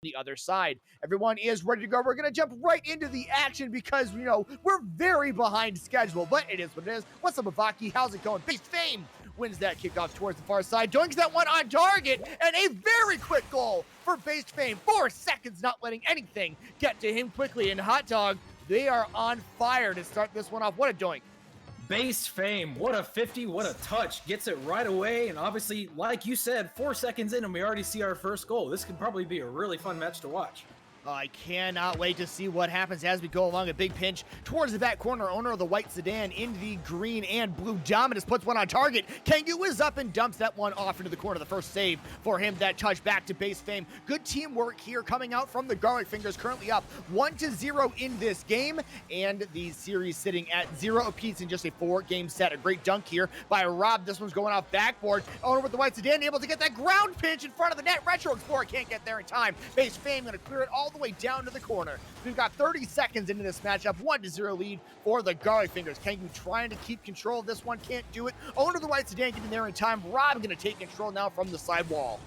the other side. Everyone is ready to go. We're going to jump right into the action because, we're very behind schedule, but it is what it is. What's up, Avaki? How's it going? Base Fame wins that kickoff towards the far side. Doinks that one on target, and a very quick goal for Base Fame. 4 seconds, not letting anything get to him quickly. And Hot Dog, they are on fire to start this one off. What a doink. Base Fame, what a 50, what a touch. Gets it right away, and obviously, like you said, 4 seconds in and we already see our first goal. This could probably be a really fun match to watch. I cannot wait to see what happens as we go along. A big pinch towards the back corner. Owner of the white sedan in the green and blue Dominus puts one on target. Kangu is up and dumps that one off into the corner. The first save for him. That touch back to Base Fame. Good teamwork here coming out from the Garlic Fingers, currently up 1-0 in this game, and the series sitting at 0 apiece in just a 4-game set. A great dunk here by Rob. This one's going off backboard. Owner with the white sedan able to get that ground pinch in front of the net. Retro Explorer can't get there in time. Base Fame going to clear it all the way down to the corner. We've got 30 seconds into this matchup. 1-0 lead for the Garlic Fingers. Kangu trying to keep control of this one. Can't do it. Owner of the white sedan getting there in time. Rob going to take control now from the side wall.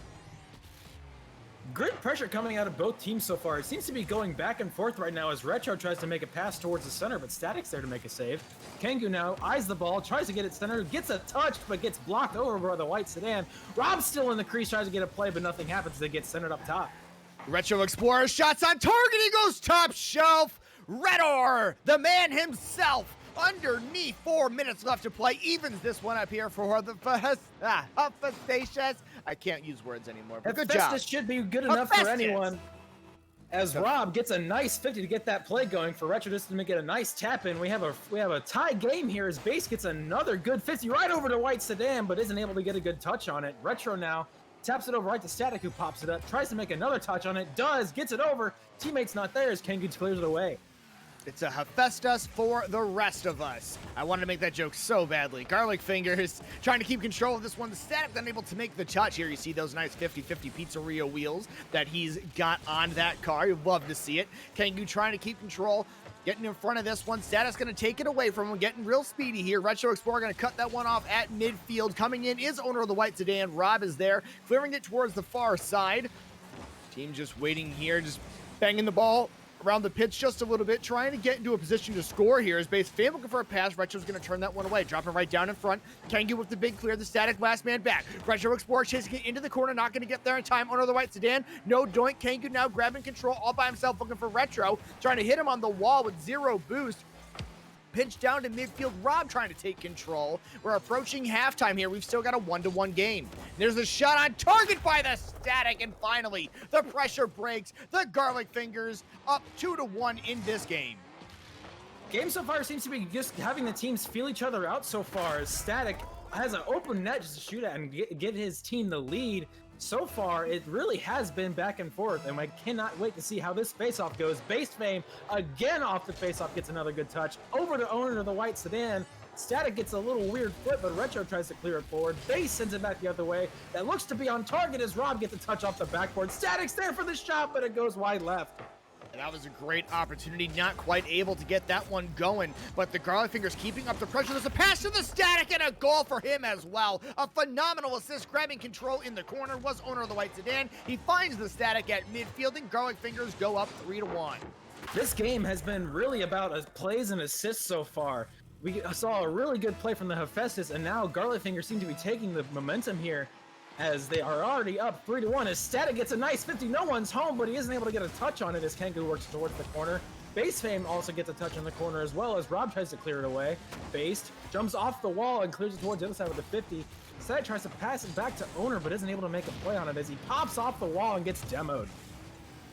Great pressure coming out of both teams so far. It seems to be going back and forth right now as Retro tries to make a pass towards the center, but Static's there to make a save. Kangu now eyes the ball, tries to get it centered, gets a touch, but gets blocked over by the white sedan. Rob's still in the crease, tries to get a play, but nothing happens. They get centered up top. Retro Explorer shots on target. He goes top shelf. Redor, the man himself, underneath. 4 minutes left to play. Evens this one up here for the Hephaestus. I can't use words anymore, but good job. Hephaestus should be good enough for anyone. As Rob gets a nice 50 to get that play going for Retro just to get a nice tap in. We have a tie game here as Base gets another good 50 right over to white sedan, but isn't able to get a good touch on it. Retro now taps it over right to Static, who pops it up, tries to make another touch on it, gets it over, teammate's not there as Kangu clears it away. It's a Hephaestus for the rest of us. I wanted to make that joke so badly. Garlic Fingers trying to keep control of this one. The Static unable to make the touch here. You see those nice 50-50 pizzeria wheels that he's got on that car. You'd love to see it. Kangu trying to keep control. Getting in front of this one. Status going to take it away from him. Getting real speedy here. Retro Explorer going to cut that one off at midfield. Coming in is owner of the white sedan. Rob is there. Clearing it towards the far side. Team just waiting here. Just banging the ball around the pitch just a little bit. Trying to get into a position to score here. As Base Fame looking for a pass. Retro's going to turn that one away. Dropping right down in front. Kangu with the big clear. The Static last man back. Retro Explorer chasing it into the corner. Not going to get there in time. Owner of the white sedan. No doink. Kangu now grabbing control all by himself. Looking for Retro. Trying to hit him on the wall with 0 boost. Pinch down to midfield. Rob trying to take control. We're approaching halftime here. We've still got a 1-1 game. There's a shot on target by the Static, and finally the pressure breaks. The Garlic Fingers up 2-1 in this game. Game so far seems to be just having the teams feel each other out so far as Static has an open net just to shoot at and give his team the lead. So far, it really has been back and forth, and I cannot wait to see how this face-off goes. Base Fame, again off the face-off, gets another good touch. Over to owner of the white sedan. Static gets a little weird flip, but Retro tries to clear it forward. Base sends it back the other way. That looks to be on target as Rob gets a touch off the backboard. Static's there for the shot, but it goes wide left. And that was a great opportunity, not quite able to get that one going, but the Garlic Fingers keeping up the pressure. There's a pass to the Static and a goal for him as well. A phenomenal assist, grabbing control in the corner was owner of the white sedan. He finds the Static at midfield, and Garlic Fingers go up 3-1. This game has been really about plays and assists so far. We saw a really good play from the Hephaestus, and now Garlic Fingers seem to be taking the momentum here as they are already up 3-1. As Static gets a nice 50, no one's home, but he isn't able to get a touch on it as Kangu works towards the corner. Base Fame also gets a touch on the corner as well as Rob tries to clear it away. Based jumps off the wall and clears it towards the other side with a 50. Static tries to pass it back to owner, but isn't able to make a play on it as he pops off the wall and gets demoed.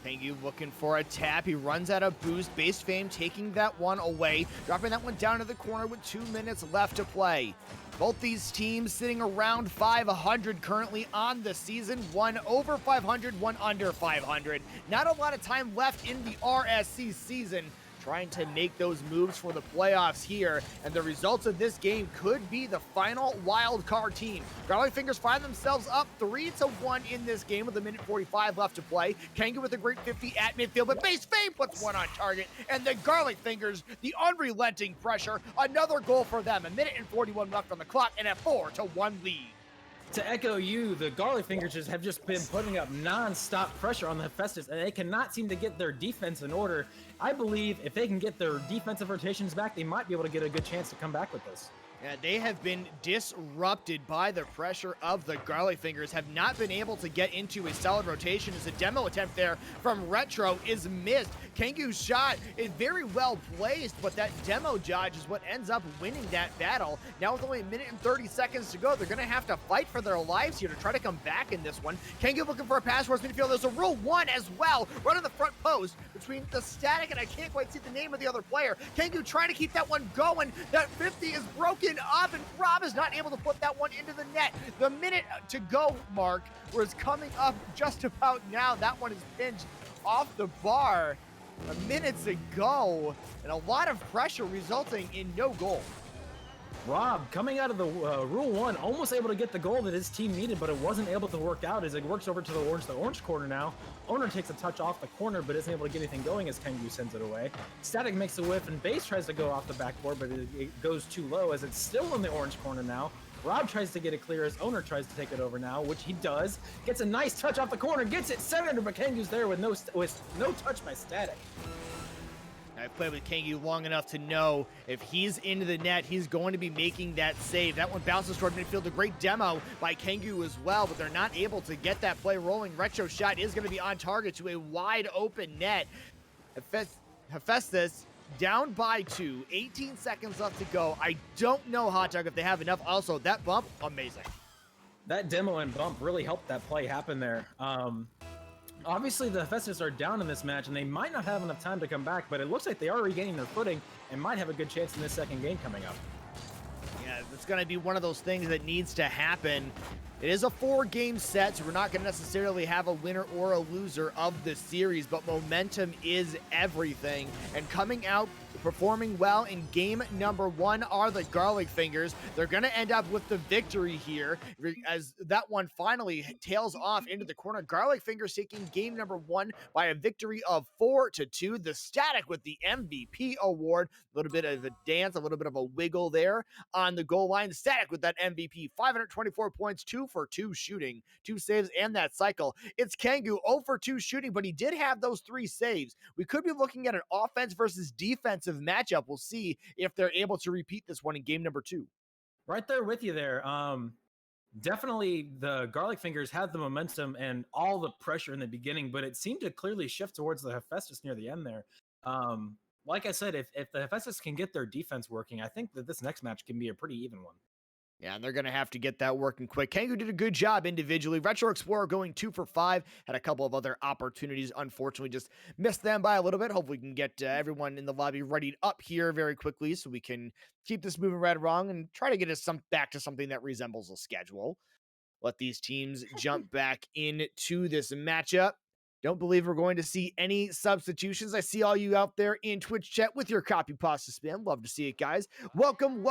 Kangu looking for a tap. He runs out of boost. Base Fame taking that one away, dropping that one down to the corner with 2 minutes left to play. Both these teams sitting around 500 currently on the season. One over 500, one under 500. Not a lot of time left in the RSC season. Trying to make those moves for the playoffs here, and the results of this game could be the final wild card team. Garlic Fingers find themselves up 3-1 in this game with 1:45 left to play. Kangu with a great 50 at midfield, but Base Fame puts one on target, and the Garlic Fingers, the unrelenting pressure, another goal for them. 1:41 left on the clock, and a 4-1 lead. To echo you, the Garlic Fingers have just been putting up non-stop pressure on the Hephaestus, and they cannot seem to get their defense in order. I believe if they can get their defensive rotations back, they might be able to get a good chance to come back with this. Yeah, they have been disrupted by the pressure of the Garlic Fingers, have not been able to get into a solid rotation as a demo attempt there from Retro is missed. Kangu's shot is very well placed, but that demo dodge is what ends up winning that battle. Now with only a minute and 30 seconds to go, they're going to have to fight for their lives here to try to come back in this one. Kangu looking for a pass towards midfield. There's a Rule 1 as well, right on the front post between the Static and I can't quite see the name of the other player. Kangu trying to keep that one going. That 50 is broken up, and Rob is not able to put that one into the net. The minute to go mark was coming up just about now. That one is pinched off the bar minutes ago, and a lot of pressure resulting in no goal. Rob, coming out of the Rule 1, almost able to get the goal that his team needed, but it wasn't able to work out as it works over to the orange corner now. Owner takes a touch off the corner, but isn't able to get anything going as Kangu sends it away. Static makes a whiff, and Base tries to go off the backboard, but it goes too low as it's still in the orange corner now. Rob tries to get it clear as Owner tries to take it over now, which he does. Gets a nice touch off the corner, gets it centered, but Kangu's there with no touch by Static. I've played with Kangu long enough to know if he's into the net, he's going to be making that save. That one bounces toward midfield. A great demo by Kangu as well, but they're not able to get that play rolling. Retro shot is going to be on target to a wide open net. Hephaestus down by 2, 18 seconds left to go. I don't know, Hot Dog, if they have enough. Also, that bump, amazing. That demo and bump really helped that play happen there. Obviously, the Hephaestus are down in this match, and they might not have enough time to come back, but it looks like they are regaining their footing and might have a good chance in this second game coming up. Yeah, it's going to be one of those things that needs to happen. It is a 4-game set, so we're not going to necessarily have a winner or a loser of the series, but momentum is everything. And coming out performing well in game number 1 are the Garlic Fingers. They're going to end up with the victory here as that one finally tails off into the corner. Garlic Fingers taking game number 1 by a victory of 4-2. The Static with the MVP award. A little bit of a dance, a little bit of a wiggle there on the goal line. The Static with that MVP, 524 points, 2 for 2 shooting, 2 saves, and that cycle. It's Kangu 0 for 2 shooting, but he did have those 3 saves. We could be looking at an offense versus defensive matchup. We'll see if they're able to repeat this one in game number 2. Right there with you there. Definitely the Garlic Fingers had the momentum and all the pressure in the beginning, but it seemed to clearly shift towards the Hephaestus near the end there. Like I said, if the Hephaestus can get their defense working, I think that this next match can be a pretty even one. Yeah, and they're going to have to get that working quick. Kangu did a good job individually. Retro Explorer going 2 for 5. Had a couple of other opportunities. Unfortunately, just missed them by a little bit. Hopefully we can get everyone in the lobby readied up here very quickly so we can keep this moving right along and try to get us back to something that resembles a schedule. Let these teams jump back into this matchup. Don't believe we're going to see any substitutions. I see all you out there in Twitch chat with your copy pasta spam. Love to see it, guys. Welcome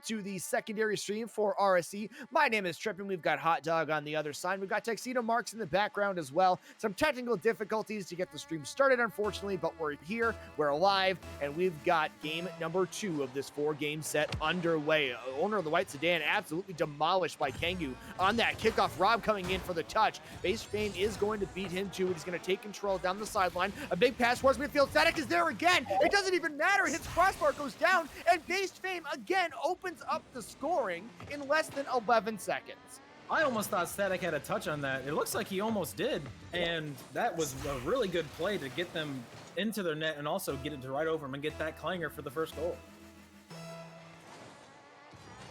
to the secondary stream for RSC. My name is Trippin. We've got Hot Dog on the other side. We've got Tuxedo Marks in the background as well. Some technical difficulties to get the stream started, unfortunately, but we're here, we're alive, and we've got game number 2 of this 4-game set underway. Owner of the white sedan absolutely demolished by Kangu on that kickoff. Rob coming in for the touch. Base Fame is going to beat him too. He's going to take control down the sideline. A big pass towards midfield. Static is there again. It doesn't even matter. His crossbar goes down, and Based Fame again opens up the scoring in less than 11 seconds. I almost thought Static had a touch on that. It looks like he almost did, and that was a really good play to get them into their net and also get it to right over them and get that clanger for the first goal.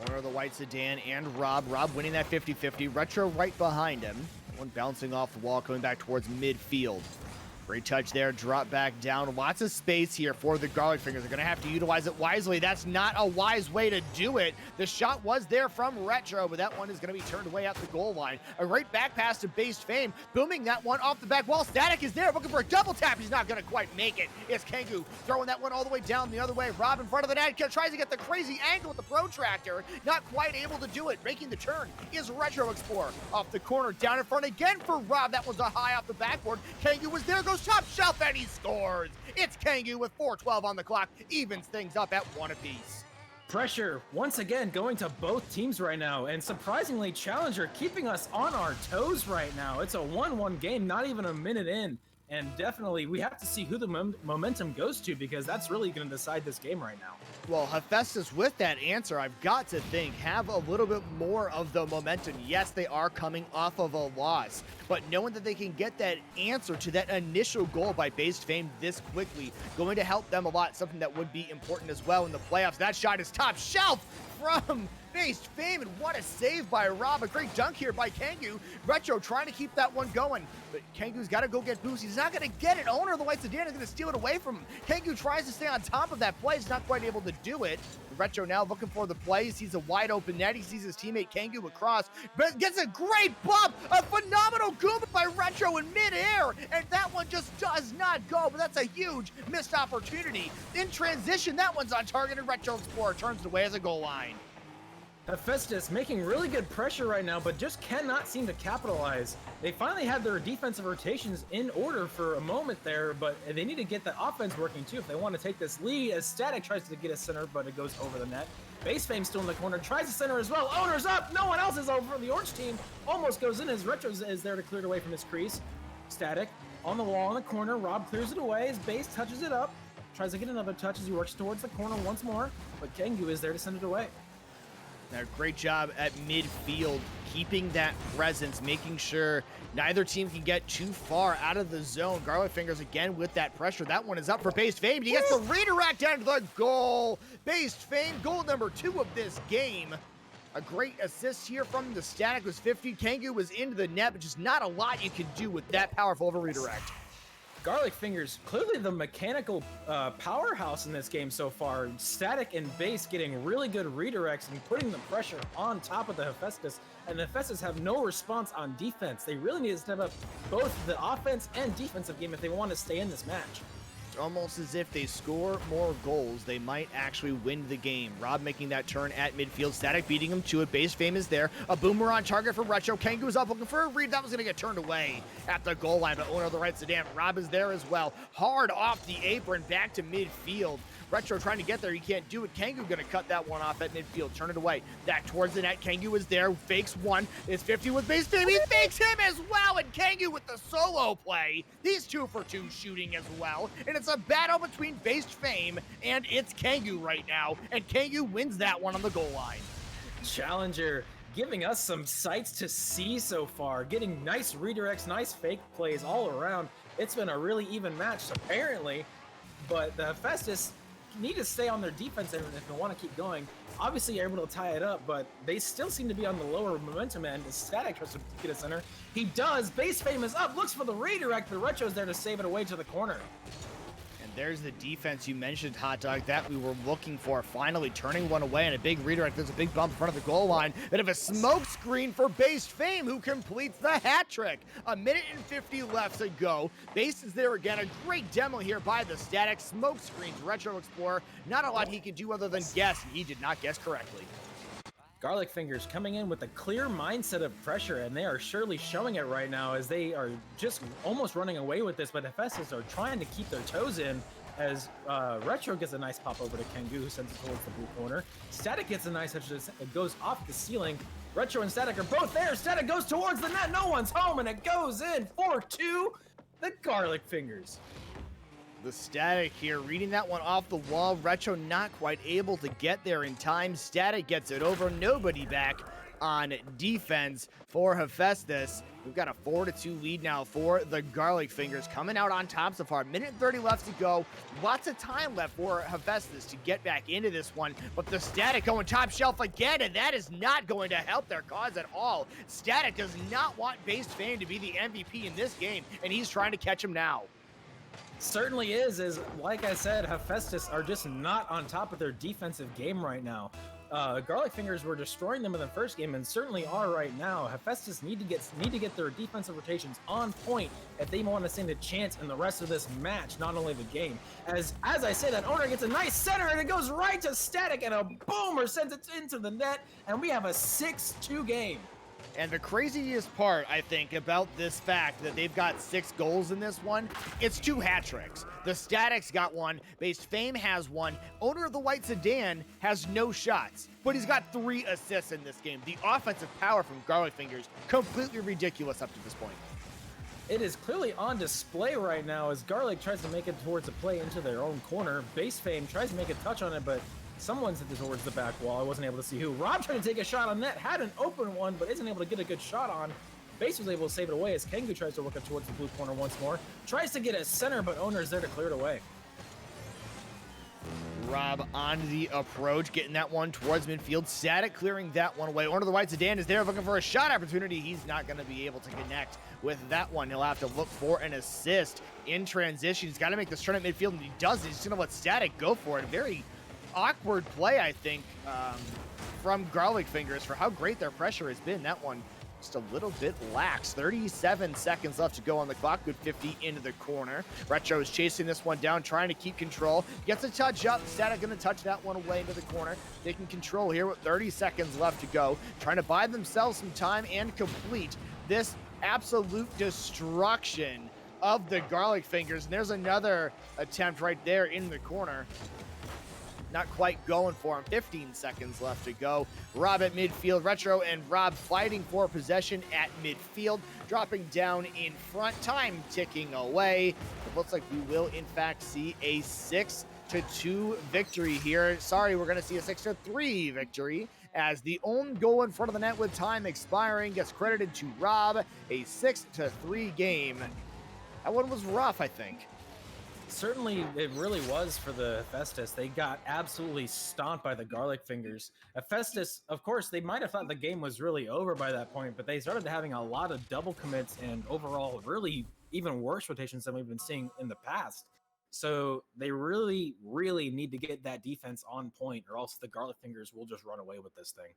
Owner of the white sedan and Rob winning that 50-50. Retro right behind him. One bouncing off the wall, coming back towards midfield. Great touch there, drop back down. Lots of space here for the Garlic Fingers. They're going to have to utilize it wisely. That's not a wise way to do it. The shot was there from Retro, but that one is going to be turned away at the goal line. A great back pass to Based Fame, booming that one off the back wall. Static is there, looking for a double tap. He's not going to quite make it. It's Kangu throwing that one all the way down the other way. Rob in front of the net, tries to get the crazy angle with the protractor. Not quite able to do it. Making the turn is Retro Explorer. Off the corner, down in front again for Rob. That was a high off the backboard. Kangu was there, goes top shelf, and he scores. It's Kangu with 4:12 on the clock. Evens things up at 1 apiece. Pressure once again going to both teams right now, and surprisingly Challenger keeping us on our toes right now. It's a 1-1 game, not even a minute in, and definitely we have to see who the momentum goes to, because that's really going to decide this game right now. Well, Hephaestus, with that answer, I've got to think, have a little bit more of the momentum. Yes, they are coming off of a loss, but knowing that they can get that answer to that initial goal by Based Fame this quickly, going to help them a lot, something that would be important as well in the playoffs. That shot is top shelf from Based Fame, and what a save by Rob. A great dunk here by Kangoo. Retro trying to keep that one going, but Kangoo's got to go get boost. He's not going to get it. Owner of the White Sedan is going to steal it away from him. Kangoo tries to stay on top of that play. He's not quite able to do it. Retro now looking for the play. He sees a wide open net. He sees his teammate Kangoo across, but gets a great bump. A phenomenal goomba by Retro in midair, and that one just does not go, but that's a huge missed opportunity. In transition, that one's on target, and Retro Explorer turns it away as a goal line. Hephaestus making really good pressure right now, but just cannot seem to capitalize. They finally had their defensive rotations in order for a moment there, but they need to get the offense working too if they want to take this lead, as Static tries to get a center, but it goes over the net. Base Fame still in the corner, tries to center as well. Owner's up, no one else is over. The orange team almost goes in as Retro is there to clear it away from his crease. Static on the wall in the corner, Rob clears it away, his base touches it up, tries to get another touch as he works towards the corner once more, but Kangoo is there to send it away. Now, great job at midfield, keeping that presence, making sure neither team can get too far out of the zone. Garlic Fingers again with that pressure. That one is up for Based Fame. He gets the redirect down to the goal. Based Fame, goal number 2 of this game. A great assist here from the Static was 50. Kangoo was into the net, but just not a lot you can do with that powerful of a redirect. Garlic Fingers, clearly the mechanical powerhouse in this game so far. Static and Base getting really good redirects and putting the pressure on top of the Hephaestus, and the Hephaestus have no response on defense. They really need to step up both the offense and defensive game if they want to stay in this match. Almost as if they score more goals, they might actually win the game. Rob making that turn at midfield. Static beating him to it. Base Fame is there. A boomer on target for Retro. Kangoo's up looking for a read. That was going to get turned away at the goal line, but owner of the right sedan, Rob is there as well. Hard off the apron, back to midfield. Retro trying to get there. He can't do it. Kangoo going to cut that one off at midfield. Turn it away. Back towards the net. Kangoo is there. Fakes one. It's 50 with Base Fame. He fakes him as well. And Kangoo with the solo play. He's 2 for 2 shooting as well. And it's a battle between Base Fame and it's Kangoo right now. And Kangoo wins that one on the goal line. Challenger giving us some sights to see so far. Getting nice redirects, nice fake plays all around. It's been a really even match, apparently. But the Hephaestus need to stay on their defense if they want to keep going. Obviously, you're able to tie it up, but they still seem to be on the lower momentum end. The Static tries to get a center. He does. Base Fame is up, looks for the redirect, but Retro's there to save it away to the corner. And there's the defense you mentioned, Hot Dog, that we were looking for. Finally turning one away and a big redirect. There's a big bump in front of the goal line. Bit of a smoke screen for Base Fame, who completes the hat trick. 1:50 left to go. Base is there again. A great demo here by the Static. Smoke screens, Retro Explorer. Not a lot he can do other than guess. He did not guess correctly. Garlic Fingers coming in with a clear mindset of pressure, and they are surely showing it right now as they are just almost running away with this, but Hephaestus are trying to keep their toes in as Retro gets a nice pop over to Kangoo, who sends it towards the blue corner. Static gets a nice touch, it goes off the ceiling. Retro and Static are both there. Static goes towards the net, no one's home, and it goes in 4-2, the Garlic Fingers. The Static here, reading that one off the wall. Retro not quite able to get there in time. Static gets it over. Nobody back on defense for Hephaestus. We've got a 4-2 lead now for the Garlic Fingers, coming out on top so far. 1:30 left to go. Lots of time left for Hephaestus to get back into this one, but the Static going top shelf again, and that is not going to help their cause at all. Static does not want Base Fame to be the MVP in this game, and he's trying to catch him now. Certainly is like I said, Hephaestus are just not on top of their defensive game right now. Garlic Fingers were destroying them in the first game and certainly are right now. Hephaestus need to get their defensive rotations on point if they want to stand a chance in the rest of this match, not only the game. As I say, that owner gets a nice center and it goes right to Static, and a boomer sends it into the net, and we have a 6-2 game. And the craziest part, I think, about this fact that they've got 6 goals in this one, it's 2 hat tricks. The Statics got one, Based Fame has one, owner of the white sedan has no shots, but he's got 3 assists in this game. The offensive power from Garlic Fingers, completely ridiculous up to this point. It is clearly on display right now as Garlic tries to make it towards a play into their own corner. Base Fame tries to make a touch on it, but someone's towards the back wall. I wasn't able to see who. Rob tried to take a shot on net, had an open one, but isn't able to get a good shot on. Base was able to save it away as Kengu tries to work it towards the blue corner once more. Tries to get a center, but owner's there to clear it away. Rob on the approach, getting that one towards midfield. Static clearing that one away. Owner of the white sedan is there looking for a shot opportunity. He's not going to be able to connect with that one. He'll have to look for an assist in transition. He's got to make this turn at midfield, and he does. He's just going to let Static go for it. Very awkward play, I think, from Garlic Fingers for how great their pressure has been. That one just a little bit lax. 37 seconds left to go on the clock. Good 50 into the corner. Retro is chasing this one down, trying to keep control. Gets a touch up. Static going to touch that one away into the corner. Taking control here with 30 seconds left to go. Trying to buy themselves some time and complete this absolute destruction of the Garlic Fingers. And there's another attempt right there in the corner. Not quite going for him. 15 seconds left to go. Rob at midfield. Retro and Rob fighting for possession at midfield. Dropping down in front. Time ticking away. It looks like we will, in fact, see a 6-2 victory here. Sorry, we're going to see a 6-3 victory as the own goal in front of the net with time expiring gets credited to Rob. A 6-3 game. That one was rough, I think. Certainly, it really was for the Hephaestus. They got absolutely stomped by the Garlic Fingers. Hephaestus, of course, they might have thought the game was really over by that point, but they started having a lot of double commits and overall really even worse rotations than we've been seeing in the past. So they really, really need to get that defense on point, or else the Garlic Fingers will just run away with this thing.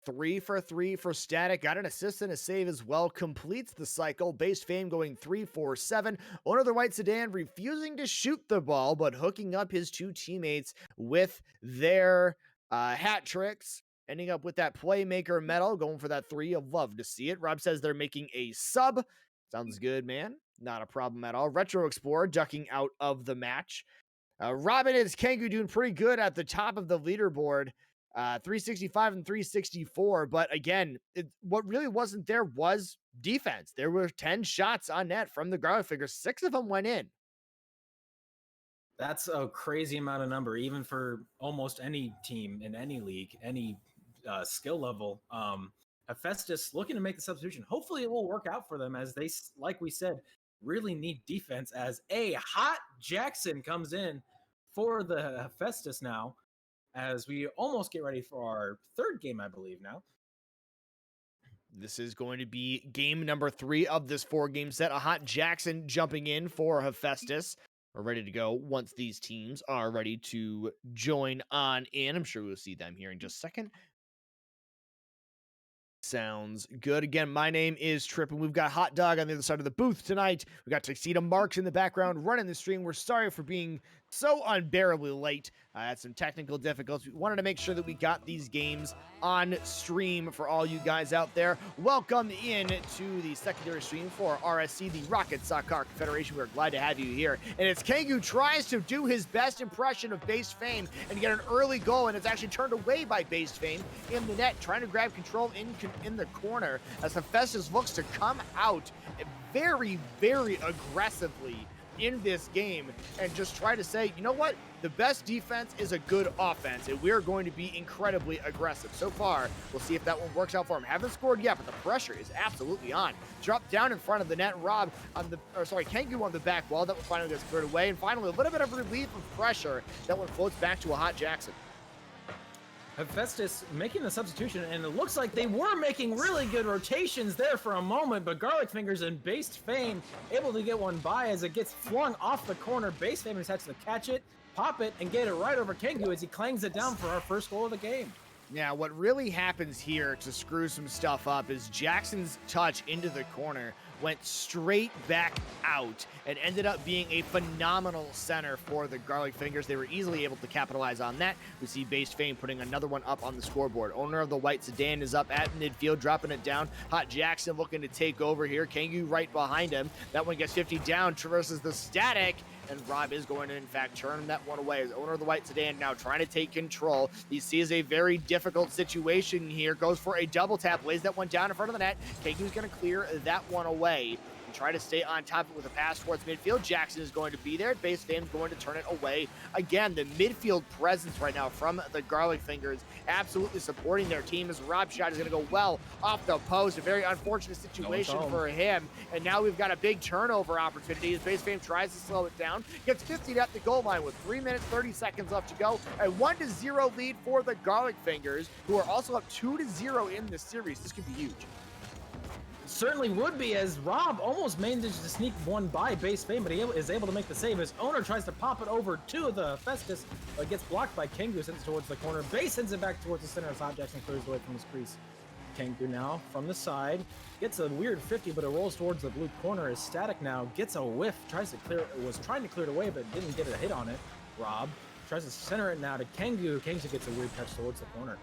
3 for 3 for Static. Got an assist and a save as well. Completes the cycle. Based Fame going 3 for 7. Owner of the white sedan refusing to shoot the ball, but hooking up his 2 teammates with their hat tricks. Ending up with that playmaker medal. Going for that 3. You'll love to see it. Rob says they're making a sub. Sounds good, man. Not a problem at all. Retro Explorer ducking out of the match. Robin and his Kengu doing pretty good at the top of the leaderboard. 365 and 364, but again, what really wasn't there was defense. There were 10 shots on net from the Garlic Fingers. 6 of them went in. That's a crazy amount of number, even for almost any team in any league, any skill level. Hephaestus looking to make the substitution. Hopefully it will work out for them, as they, like we said, really need defense, as a hot Jackson comes in for the Hephaestus now, as we almost get ready for our 3rd game, I believe now. This is going to be game number 3 of this 4-game set. A hot Jackson jumping in for Hephaestus. We're ready to go once these teams are ready to join on in. I'm sure we'll see them here in just a second. Sounds good. Again, my name is Trip, and we've got Hot Dog on the other side of the booth tonight. We got Tuxedo Marks in the background running the stream. We're sorry for being so unbearably late. I had some technical difficulties. We wanted to make sure that we got these games on stream for all you guys out there. Welcome in to the secondary stream for RSC, the Rocket Soccar Confederation. We're glad to have you here. And it's Kengu tries to do his best impression of Based Fame and get an early goal, and it's actually turned away by Based Fame in the net, trying to grab control in the corner as Hephaestus looks to come out very, very aggressively in this game and just try to say, you know what? The best defense is a good offense, and we're going to be incredibly aggressive. So far, we'll see if that one works out for him. Haven't scored yet, but the pressure is absolutely on. Drop down in front of the net. Rob on the, Kengu on the back wall. That one finally gets cleared away, and finally a little bit of relief of pressure. That one floats back to a hot Jackson. Hephaestus making the substitution, and it looks like they were making really good rotations there for a moment, but Garlic Fingers and Based Fame able to get one by as it gets flung off the corner. Based Fame has to catch it, pop it, and get it right over Kengu as he clangs it down for our 1st goal of the game. Yeah, what really happens here to screw some stuff up is Jackson's touch into the corner went straight back out and ended up being a phenomenal center for the Garlic Fingers. They were easily able to capitalize on that. We see Base Fame putting another one up on the scoreboard. Owner of the white sedan is up at midfield, dropping it down. Hot Jackson looking to take over here. Kangu right behind him. That one gets 50 down, traverses the static, and Rob is going to, in fact, turn that one away. As owner of the white sedan now trying to take control. He sees a very difficult situation here. Goes for a double tap, lays that one down in front of the net. Kangu's going to clear that one away and try to stay on top of it with a pass towards midfield. Jackson is going to be there. Base Fame's going to turn it away. Again, the midfield presence right now from the Garlic Fingers absolutely supporting their team as Rob's shot is going to go well off the post. A very unfortunate situation for him. And now we've got a big turnover opportunity as Base Fame tries to slow it down. Gets 50 at the goal line with 3 minutes, 30 seconds left to go. A 1-0 lead for the Garlic Fingers, who are also up 2-0 in this series. This could be huge. Certainly would be, as Rob almost managed to sneak one by Base Fame, but he is able to make the save. His owner tries to pop it over to the Hephaestus, but gets blocked by Kangu, sends it towards the corner. Base sends it back towards the center as Hot Jackson clears away from his crease. Kangu now from the side gets a weird 50, but it rolls towards the blue corner. Is Static now gets a whiff, tries to clear it, was trying to clear it away, but didn't get a hit on it. Rob tries to center it now to Kangu. Kangu gets a weird touch towards the corner.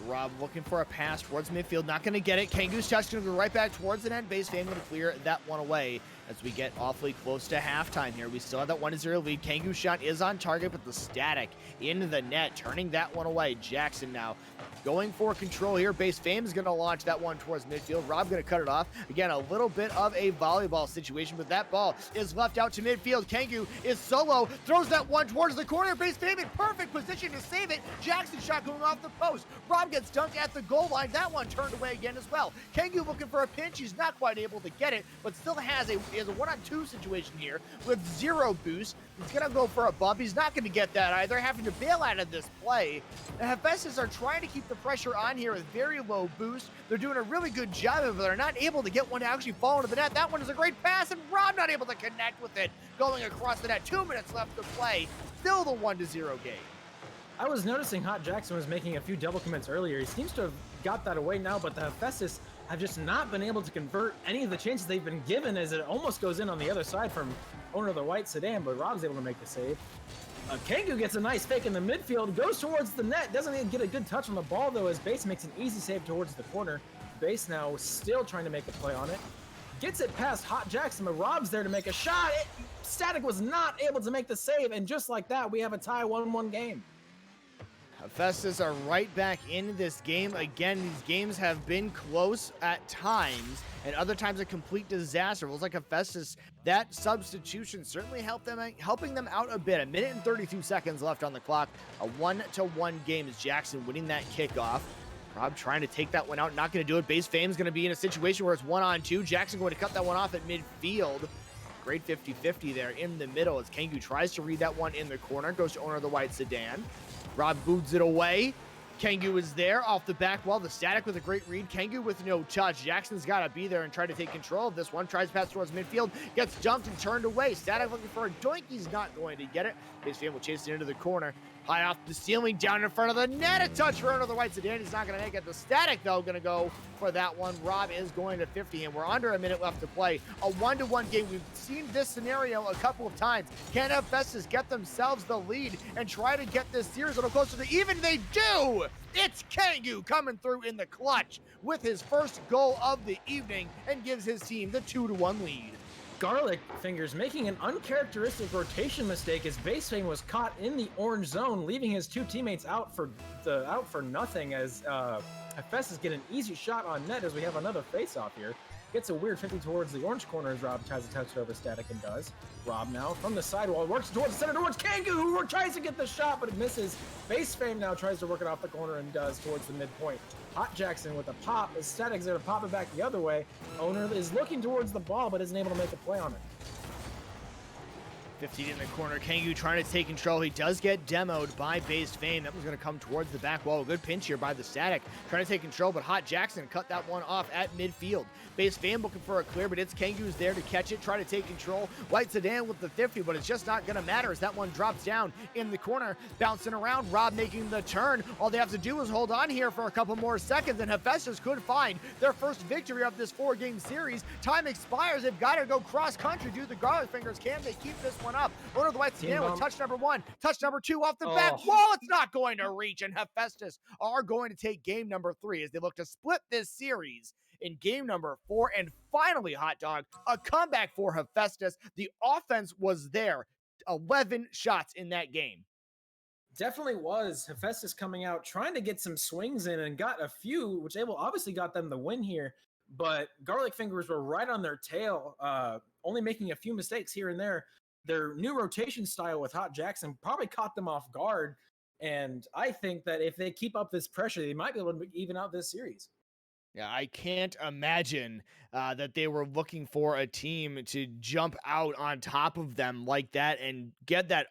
Rob looking for a pass towards midfield, not going to get it. Kangu's touch going to go right back towards the net. Base Fame going to clear that one away as we get awfully close to halftime here. We still have that 1-0 lead. Kangu's shot is on target, but the Static into the net, turning that one away. Jackson now going for control here. Base Fame is going to launch that one towards midfield. Rob going to cut it off. Again, a little bit of a volleyball situation, but that ball is left out to midfield. Kangu is solo, throws that one towards the corner. Base Fame in perfect position to save it. Jackson shot going off the post. Rob gets dunked at the goal line. That one turned away again as well. Kangu looking for a pinch. He's not quite able to get it, but still has a 1-on-2 situation here with 0 boost. He's going to go for a bump. He's not going to get that either, having to bail out of this play. The Hephaestus are trying to keep the pressure on here with very low boost. They're doing a really good job of it, but they're not able to get one to actually fall into the net. That one is a great pass, and Rob not able to connect with it. Going across the net. 2 minutes left to play. Still the 1-0 game. I was noticing Hot Jackson was making a few double commits earlier. He seems to have got that away now, but the Hephaestus have just not been able to convert any of the chances they've been given, as it almost goes in on the other side from owner of the white sedan, but Rob's able to make the save. Kangu gets a nice fake in the midfield, goes towards the net, doesn't even get a good touch on the ball though, as Base makes an easy save towards the corner. Base now still trying to make a play on it. Gets it past Hot Jackson, but Rob's there to make a shot. Static was not able to make the save, and just like that, we have a tie 1-1 game. Hephaestus are right back in this game. Again, these games have been close at times, and other times a complete disaster. It was like Hephaestus, that substitution certainly helping them out a bit. 1 minute and 32 seconds left on the clock. A 1-1 game as Jackson winning that kickoff. Rob trying to take that one out, not going to do it. Base Fame's going to be in a situation where it's 1-on-2. Jackson going to cut that one off at midfield. Great 50-50 there in the middle as Kangu tries to read that one in the corner. Goes to owner of the white sedan. Rob boots it away. Kangu is there off the back wall. The Static with a great read. Kangu with no touch. Jackson's got to be there and try to take control of this one. Tries to pass towards midfield. Gets dumped and turned away. Static looking for a doink. He's not going to get it. Base Fan will chase it into the corner. High off the ceiling, down in front of the net. A touch for owner of the white sedan. He's not going to make it. The Static, though, going to go for that one. Rob is going to 50 him. We're under a minute left to play. A 1-1 game. We've seen this scenario a couple of times. Can Hephaestus get themselves the lead and try to get this series a little closer to even? They do! It's Kangu coming through in the clutch with his first goal of the evening and gives his team the 2-1 lead. Garlic Fingers making an uncharacteristic rotation mistake as Base Fame was caught in the orange zone, leaving his two teammates out for nothing as Hephaestus get an easy shot on net as we have another face-off here. Gets a weird 50 towards the orange corner as Rob tries to touch it over Static and does. Rob now from the sidewall works towards the center towards Kangu, who tries to get the shot but it misses. Base Fame now tries to work it off the corner and does towards the midpoint. Hot Jackson with a pop as Static's there to pop it back the other way. Owner is looking towards the ball but isn't able to make a play on it. 50 in the corner. Kangoo trying to take control. He does get demoed by Based Fame. That was going to come towards the back wall. A good pinch here by the Static. Trying to take control, but Hot Jackson cut that one off at midfield. Based Fame looking for a clear, but it's Kangoo's there to catch it, try to take control. White Sedan with the 50, but it's just not going to matter as that one drops down in the corner. Bouncing around, Rob making the turn. All they have to do is hold on here for a couple more seconds, and Hephaestus could find their first victory of this 4-game series. Time expires. They've got to go cross-country. Do the Garlic Fingers. Can they keep this one up? Order the White Sedan with touch number 1. Touch number 2 off the back wall. It's not going to reach, and Hephaestus are going to take game number 3 as they look to split this series in game number 4. And finally, Hot Dog, a comeback for Hephaestus. The offense was there. 11 shots in that game. Definitely was. Hephaestus coming out, trying to get some swings in and got a few, which obviously got them the win here. But Garlic Fingers were right on their tail, only making a few mistakes here and there. Their new rotation style with Hot Jackson probably caught them off guard. And I think that if they keep up this pressure, they might be able to even out this series. Yeah, I can't imagine that they were looking for a team to jump out on top of them like that and get that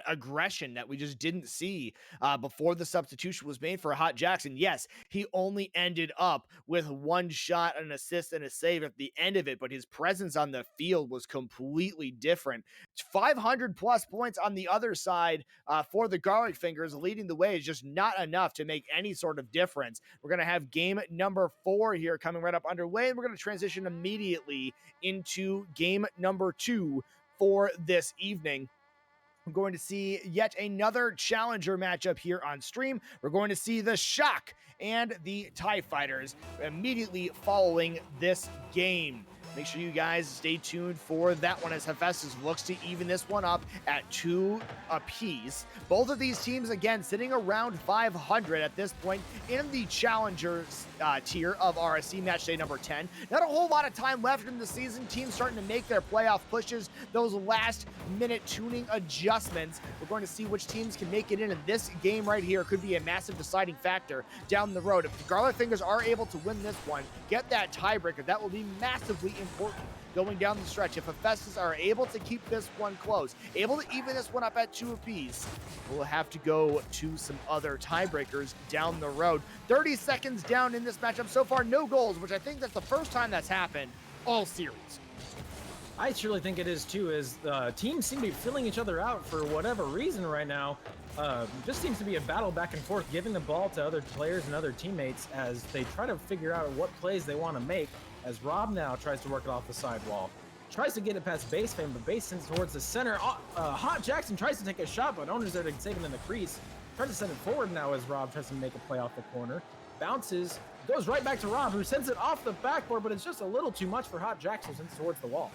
aggression that we just didn't see before the substitution was made for Hot Jackson. Yes, he only ended up with 1 shot, an assist, and a save at the end of it, but his presence on the field was completely different. 500 plus points on the other side for the Garlic Fingers. Leading the way is just not enough to make any sort of difference. We're going to have game number 4 here coming right up underway, and we're going to transition immediately into game number 2 for this evening. We're going to see yet another challenger matchup here on stream. We're going to see the Shock and the TIE Fighters immediately following this game. Make sure you guys stay tuned for that one as Hephaestus looks to even this one up at 2 apiece. Both of these teams, again, sitting around 500 at this point in the Challengers tier of RSC match day number 10. Not a whole lot of time left in the season. Teams starting to make their playoff pushes, those last-minute tuning adjustments. We're going to see which teams can make it in, and this game right here could be a massive deciding factor down the road. If the Garlic Fingers are able to win this one, get that tiebreaker, that will be massively important going down the stretch. If Hephaestus are able to keep this one close, able to even this one up at 2 apiece, we'll have to go to some other tiebreakers down the road. 30 seconds down in this matchup. So far, no goals, which I think that's the first time that's happened all series. I surely think it is too, as teams seem to be filling each other out for whatever reason right now. Just seems to be a battle back and forth, giving the ball to other players and other teammates as they try to figure out what plays they want to make, as Rob now tries to work it off the sidewall. Tries to get it past Base Fame, but Base sends it towards the center. Hot Jackson tries to take a shot, but Owner's there to save him in the crease. Tries to send it forward now as Rob tries to make a play off the corner. Bounces, goes right back to Rob, who sends it off the backboard, but it's just a little too much for Hot Jackson, sends it towards the wall.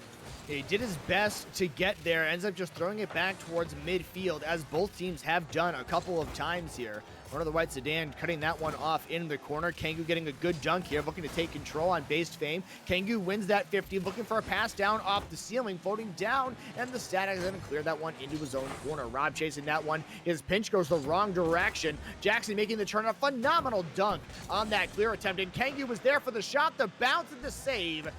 He did his best to get there, ends up just throwing it back towards midfield, as both teams have done a couple of times here. One of the White Sedan cutting that one off in the corner. Kangoo getting a good dunk here, looking to take control on Based Fame. Kangoo wins that 50, looking for a pass down off the ceiling, floating down, and the Static is going to clear that one into his own corner. Rob chasing that one. His pinch goes the wrong direction. Jackson making the turn, a phenomenal dunk on that clear attempt, and Kangoo was there for the shot, the bounce, and the save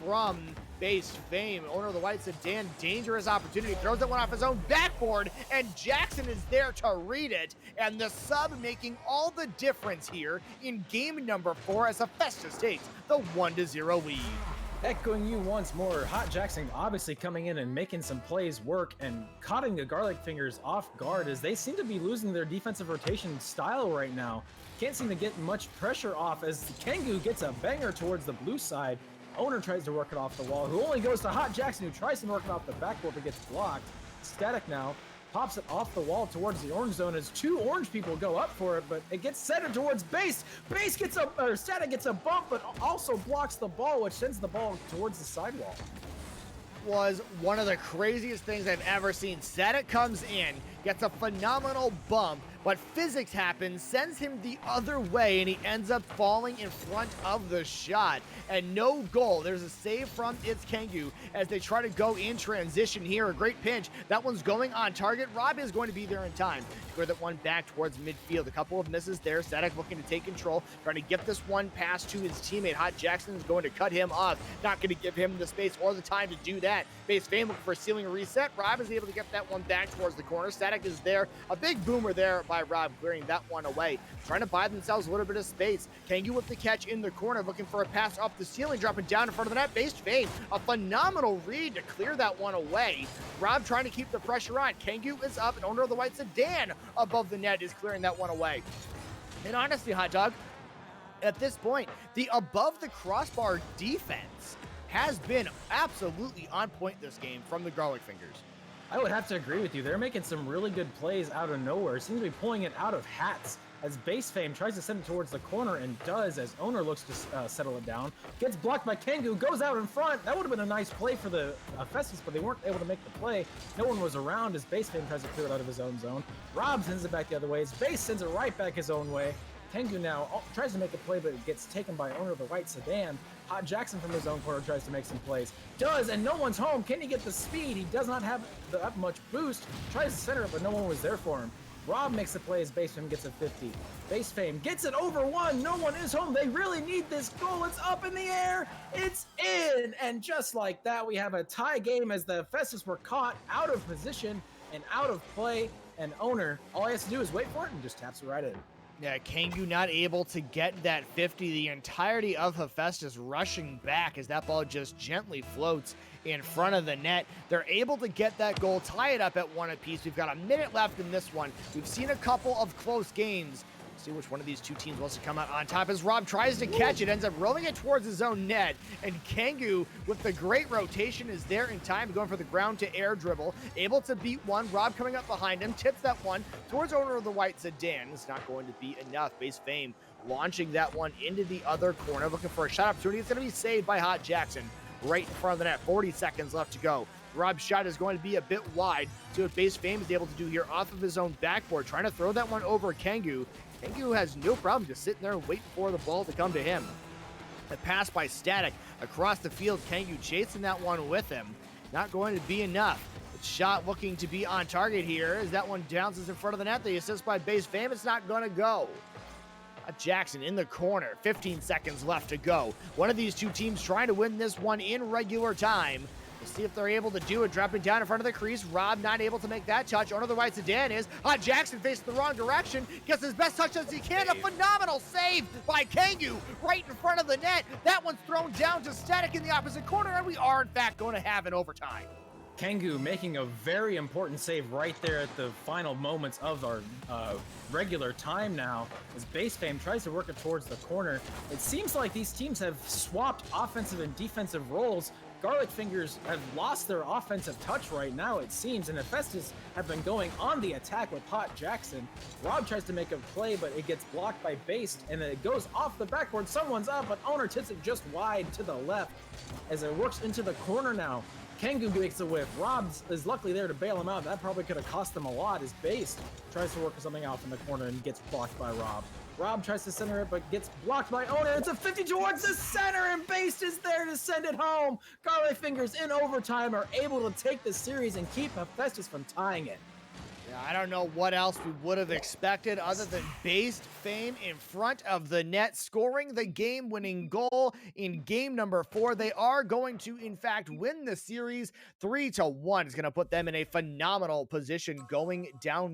from Based Fame. Owner of the White Sedan, dangerous opportunity, throws that one off his own backboard, and Jackson is there to read it, and the sub making all the difference here in game number 4 as Hephaestus takes the 1-0 lead. Echoing you once more, Hot Jackson obviously coming in and making some plays work and cutting the Garlic Fingers off guard, as they seem to be losing their defensive rotation style right now. Can't seem to get much pressure off as Kangoo gets a banger towards the blue side. Owner tries to work it off the wall, who only goes to Hot Jackson, who tries to work it off the backboard but gets blocked. Static now pops it off the wall towards the orange zone as 2 orange people go up for it, but it gets centered towards Base. Base gets Static gets a bump, but also blocks the ball, which sends the ball towards the sidewall. Was one of the craziest things I've ever seen. Static comes in, gets a phenomenal bump, but physics happens, sends him the other way, and he ends up falling in front of the shot. And no goal. There's a save from It's Kengu as they try to go in transition here. A great pinch. That one's going on target. Rob is going to be there in time. Clear that one back towards midfield. A couple of misses there. Static looking to take control, trying to get this one pass to his teammate. Hot Jackson is going to cut him off. Not going to give him the space or the time to do that. Base Fame looking for a ceiling reset. Rob is able to get that one back towards the corner. Static is there. A big boomer there by Rob, clearing that one away. Trying to buy themselves a little bit of space. Kengu with the catch in the corner, looking for a pass up the ceiling, dropping down in front of the net. Base Fame, a phenomenal read to clear that one away. Rob trying to keep the pressure on. Kengu is up, and owner of the white sedan above the net is clearing that one away. And honestly, Hot Dog, at this point, the above the crossbar defense has been absolutely on point this game from the Garlic Fingers. I would have to agree with you. They're making some really good plays out of nowhere. Seems to be pulling it out of hats as Base Fame tries to send it towards the corner and does as owner looks to settle it down. Gets blocked by Kengu, goes out in front. That would have been a nice play for the Hephaestus, but they weren't able to make the play. No one was around as Base Fame tries to clear it out of his own zone. Rob sends it back the other way. As Base sends it right back his own way. Kengu now tries to make a play, but it gets taken by owner of the white sedan. Hot Jackson from his own corner tries to make some plays. Does, and no one's home. Can he get the speed? He does not have that much boost. Tries to center it, but no one was there for him. Rob makes the play as Base Fame gets a 50. Base Fame gets it over one. No one is home. They really need this goal. It's up in the air. It's in. And just like that, we have a tie game as the Hephaestus were caught out of position and out of play. And owner, all he has to do is wait for it and just taps it right in. Yeah, Kengu not able to get that 50. The entirety of Hephaestus rushing back as that ball just gently floats in front of the net. They're able to get that goal, tie it up at one apiece. We've got a minute left in this one. We've seen a couple of close games. See which one of these two teams wants to come out on top as Rob tries to catch it, ends up rolling it towards his own net, and Kengu with the great rotation is there in time, going for the ground to air dribble, able to beat one. Rob coming up behind him, tips that one towards owner of the white sedan. It's not going to be enough. Base Fame launching that one into the other corner, looking for a shot opportunity. It's going to be saved by Hot Jackson right in front of the net. 40 seconds left to go. Rob's shot is going to be a bit wide. See what Base Fame is able to do here off of his own backboard, trying to throw that one over Kengu. Kengu has no problem just sitting there and waiting for the ball to come to him. The pass by Static across the field. Kengu chasing that one with him. Not going to be enough. The shot looking to be on target here as that one bounces in front of the net. The assist by Base Fame. It's not going to go. Jackson in the corner. 15 seconds left to go. One of these two teams trying to win this one in regular time. We'll see if they're able to do it. Dropping down in front of the crease. Rob not able to make that touch. Owner of the white sedan is. Jackson facing the wrong direction. Gets his best touch as he can. A phenomenal save by Kengu right in front of the net. That one's thrown down to Static in the opposite corner, and we are in fact going to have an overtime. Kengu making a very important save right there at the final moments of our regular time now as Base Fame tries to work it towards the corner. It seems like these teams have swapped offensive and defensive roles. Garlic Fingers have lost their offensive touch right now, it seems, and Hephaestus have been going on the attack with Hot Jackson. Rob tries to make a play, but it gets blocked by Based, and then it goes off the backboard. Someone's up, but owner tips it just wide to the left as it works into the corner now. Kengu makes a whiff. Rob is luckily there to bail him out. That probably could have cost them a lot as Based tries to work something out from the corner and gets blocked by Rob. Rob tries to center it, but gets blocked by owner. It's a 50 towards the center, and Based is there to send it home. Garlic Fingers in overtime are able to take the series and keep Hephaestus from tying it. Yeah, I don't know what else we would have expected other than Based Fame in front of the net, scoring the game-winning goal in game number 4. They are going to, in fact, win the series 3-1. It's going to put them in a phenomenal position going down